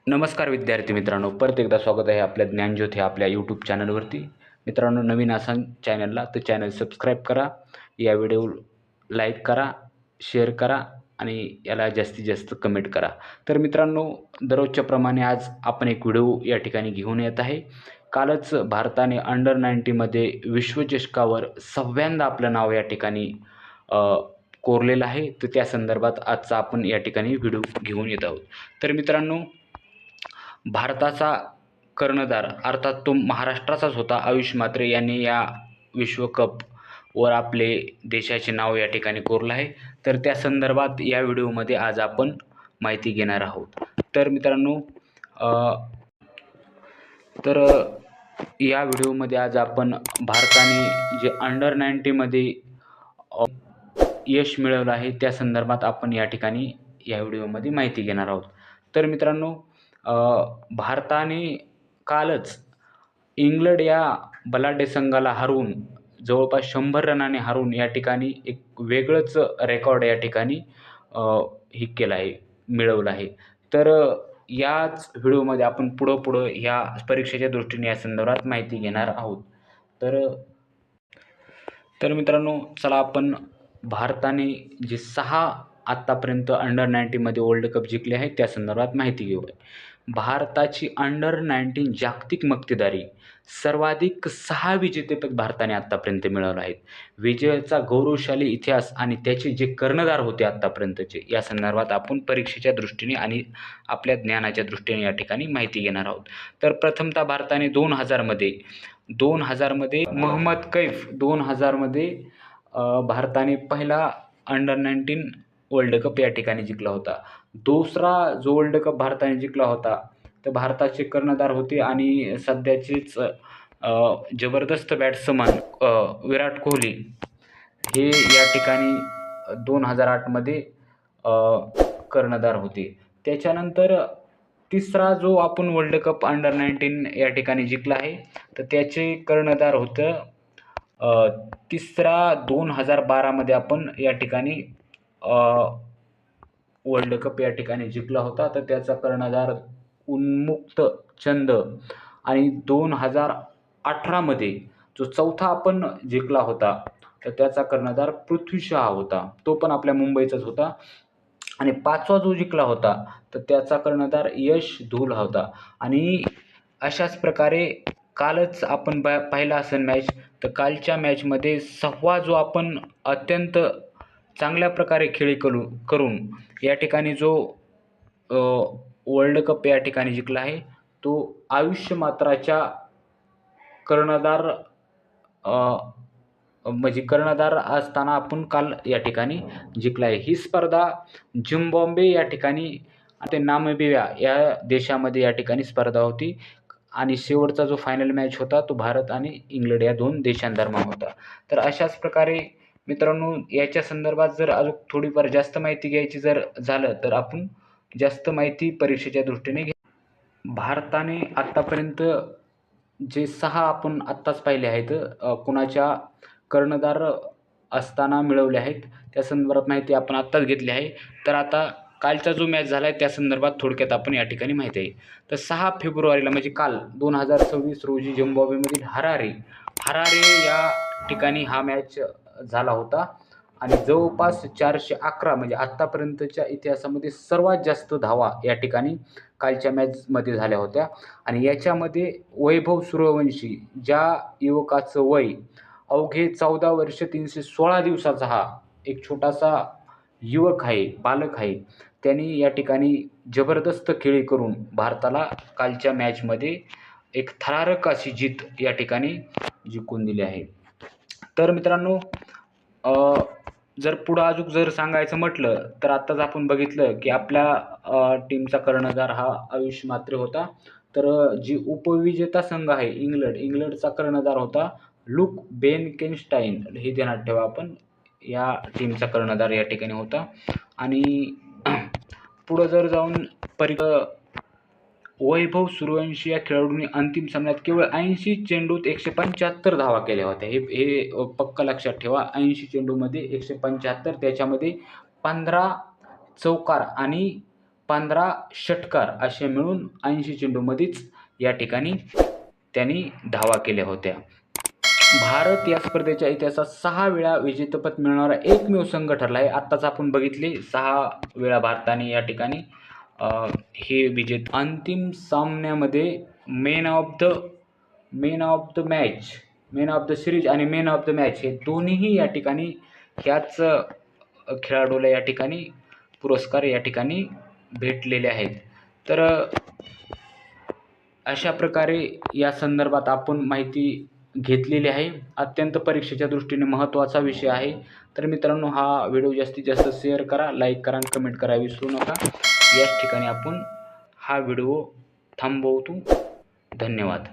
नमस्कार विद्यार्थी मित्रांनो, परत एकदा स्वागत आहे आपल्या ज्ञानज्योती आपल्या यूट्यूब चॅनलवरती. मित्रांनो, नवीन असाल चॅनलला तर चॅनल सबस्क्राईब करा, या व्हिडिओ लाईक करा, शेअर करा आणि याला जास्तीत जास्त कमेंट करा. तर मित्रांनो, दररोजच्या प्रमाणे आज आपण एक व्हिडिओ या ठिकाणी घेऊन येत आहे. कालच भारताने अंडर-19मध्ये विश्वचषकावर 6व्यांदा आपलं नाव या ठिकाणी कोरलेलं आहे. तर त्या संदर्भात आजचा आपण या ठिकाणी व्हिडिओ घेऊन येत आहोत. तर मित्रांनो, भारताचा कर्णधार अर्थात तो महाराष्ट्राचाच होता. आयुष म्हात्रे यांनी या विश्वकपवर आपले देशाचे नाव या ठिकाणी कोरलं आहे. तर त्या संदर्भात या व्हिडिओमध्ये आज आपण माहिती घेणार आहोत. तर मित्रांनो, या व्हिडिओमध्ये आज आपण भारताने जे अंडर-19मध्ये यश मिळवलं आहे त्या संदर्भात आपण या ठिकाणी या व्हिडिओमध्ये माहिती घेणार आहोत. तर मित्रांनो, भारताने कालच इंग्लंड या बलाढ्य संघाला हरवून जवळपास 100 रनाने हरवून या ठिकाणी एक वेगळंच रेकॉर्ड या ठिकाणी हे केलं आहे, मिळवलं आहे. तर याच व्हिडिओमध्ये आपण पुढं ह्या परीक्षेच्या दृष्टीने या संदर्भात माहिती घेणार आहोत. तर मित्रांनो, चला आपण भारताने जे 6 आत्तापर्यंत अंडर-19मध्ये वर्ल्ड कप जिंकले आहेत त्या संदर्भात माहिती घेऊया. भारताची अंडर-19 जागतिक मक्तेदारी सर्वाधिक 6 विजेतेपद भारताने आत्तापर्यंत मिळवलं आहेत. विजयाचा गौरवशाली इतिहास आणि त्याचे जे कर्णधार होते आत्तापर्यंतचे या संदर्भात आपण परीक्षेच्या दृष्टीने आणि आपल्या ज्ञानाच्या दृष्टीने या ठिकाणी माहिती घेणार आहोत. तर प्रथमतः भारताने 2000मध्ये मोहम्मद कैफ 2000मध्ये भारताने पहिला अंडर-19 वर्ल्ड कप या ठिकाणी जिंकला होता. दुसरा जो वर्ल्ड कप भारताने जिंकला होता तर भारताचे कर्णधार होते आणि सध्याचेच जबरदस्त बॅट्समन विराट कोहली हे या ठिकाणी 2008मध्ये कर्णधार होते. त्याच्यानंतर तिसरा जो आपण वर्ल्ड कप अंडर-19 या ठिकाणी जिंकला आहे तर त्याचे कर्णधार होतं तिसरा 2012मध्ये आपण या ठिकाणी वर्ल्ड कप या ठिकाणी जिंकला होता. तर त्याचा कर्णधार उन्मुक्त चंद आणि 2018मध्ये जो चौथा आपण जिंकला होता तर त्याचा कर्णधार पृथ्वी शहा होता. तो पण आपल्या मुंबईचाच होता. आणि 5वा जो जिंकला होता तर त्याचा कर्णधार यश धूल होता. आणि अशाच प्रकारे कालच आपण पाहिला असेल मॅच, तर कालच्या मॅचमध्ये 6वा जो आपण अत्यंत चांगल्या प्रकारे खेळी करून या ठिकाणी जो वर्ल्ड कप या ठिकाणी जिंकला आहे तो आयुष म्हात्राच्या कर्णधार म्हणजे कर्णधार असताना आपण काल या ठिकाणी जिंकला आहे. ही स्पर्धा झिम्बाब्वे या ठिकाणी ते नामिबिया या देशामध्ये या ठिकाणी स्पर्धा होती आणि शेवटचा जो फायनल मॅच होता तो भारत आणि इंग्लंड या 2 देशांदरम्यान होता. तर अशाच प्रकारे मित्रांनो, याच्या संदर्भात जर अजून थोडीफार जास्त माहिती घ्यायची जर झालं तर आपण जास्त माहिती परीक्षेच्या दृष्टीने भारताने आत्तापर्यंत जे 6 आपण आत्ताच पाहिले आहेत कुणाच्या कर्णधार असताना मिळवले आहेत त्या संदर्भात माहिती आपण आत्ताच घेतली आहे. तर आता कालचा जो मॅच झाला आहे त्या संदर्भात थोडक्यात आपण या ठिकाणी माहिती आहे. तर 6 फेब्रुवारीला म्हणजे काल 2026 रोजी झिम्बाब्वेमधील हरारे या ठिकाणी हा मॅच झाला होता आणि जवळपास 411 म्हणजे आत्तापर्यंतच्या इतिहासामध्ये सर्वात जास्त धावा या ठिकाणी कालच्या मॅचमध्ये झाल्या होत्या. आणि याच्यामध्ये वैभव सूर्यवंशी ज्या युवकाचं वय अवघे 14 वर्ष 316 दिवसाचा हा एक छोटासा युवक आहे, बालक आहे, त्यांनी या ठिकाणी जबरदस्त खेळी करून भारताला कालच्या मॅचमध्ये एक थरारक अशी जीत या ठिकाणी जिंकून दिली आहे. तर मित्रांनो, जर पुढं अजून जर सांगायचं म्हटलं तर आत्ताच आपण बघितलं की आपल्या टीमचा कर्णधार हा आयुष म्हात्रे होता. तर जी उपविजेता संघ आहे इंग्लंडचा कर्णधार होता लुक बेनकेनस्टाईन. हे ध्यानात ठेवा आपण, या टीमचा कर्णधार या ठिकाणी होता. आणि पुढं जर जाऊन वैभव सूर्यवंशी या खेळाडूंनी अंतिम सामन्यात केवळ 80 चेंडूत 175 धावा केल्या होत्या. हे पक्का लक्षात ठेवा. 80 चेंडूमध्ये 175, त्याच्यामध्ये 15 चौकार आणि 15 षटकार असे मिळून 80 चेंडूमध्येच या ठिकाणी त्यांनी धावा केल्या होत्या. भारत या स्पर्धेच्या इतिहासात 6 वेळा विजेतेपद मिळवणारा एकमेव संघ ठरला आहे. आत्ताच आपण बघितले 6 वेळा भारताने या ठिकाणी हे अंतिम सामन्यामध्ये मॅन ऑफ द सिरीज आणि मॅन ऑफ द मॅच हे दोन्हीही या ठिकाणी ह्याच खेळाडूला या ठिकाणी पुरस्कार या ठिकाणी भेटलेले आहेत. तर अशा प्रकारे या संदर्भात आपण माहिती घेतलेली आहे. अत्यंत परीक्षेच्या दृष्टीने महत्त्वाचा विषय आहे. तर मित्रांनो, हा व्हिडिओ जास्तीत जास्त शेअर करा, लाईक करा आणि कमेंट करा विसरू नका. याच ठिकाणी आपण हा व्हिडिओ थांबवतो. धन्यवाद.